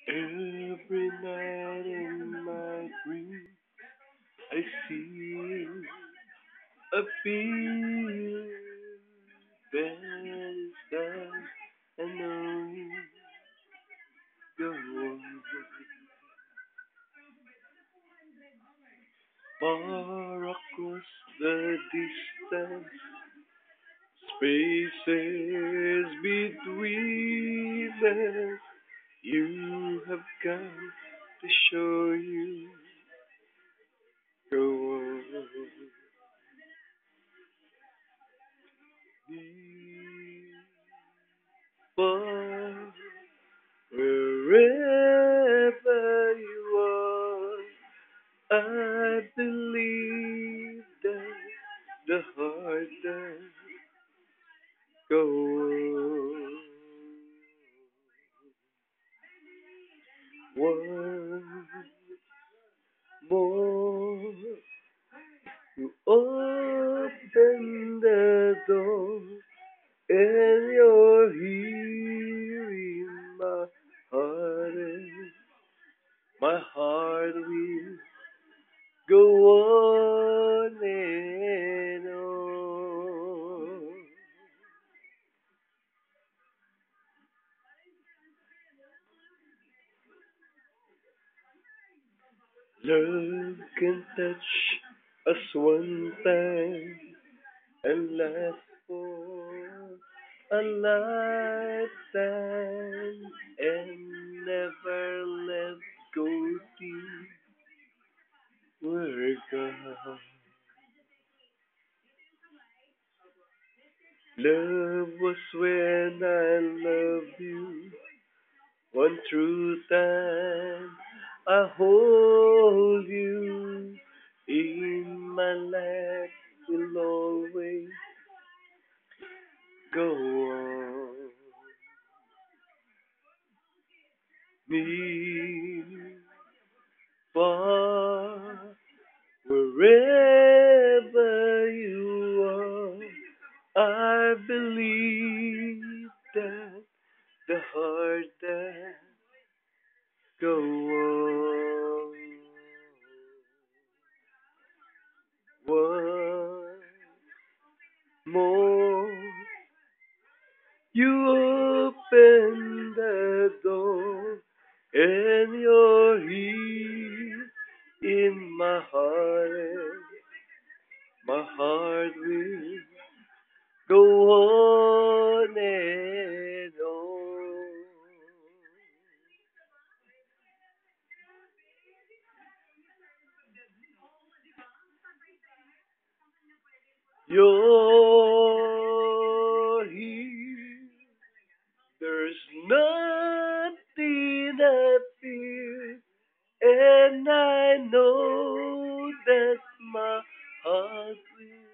Every night in my dream, I see a feeling that is that I know go far across the distance, spaces between us. You have come to show you go on. Far wherever you are, I believe that the heart does go on. One more, you open the door, and you're here in my heart, and my heart will go on and on. Love can touch us one time and last for a lifetime and never let go till we're gone. Love was when I loved you one true time. I hold you in my life will always go on. Me far wherever you are. I believe that the heart that go on. One more, you open the door, and you're here in my heart, and my heart will go on and on. You're here. There's nothing I fear, and I know that my heart will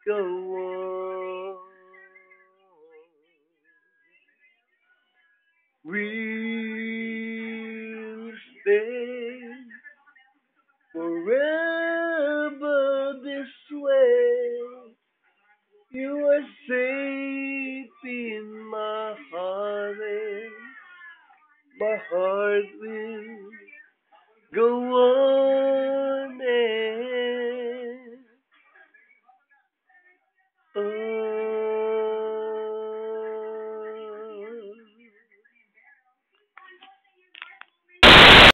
go on. We'll stay forever this way. You are safe in my heart, and my heart will go on.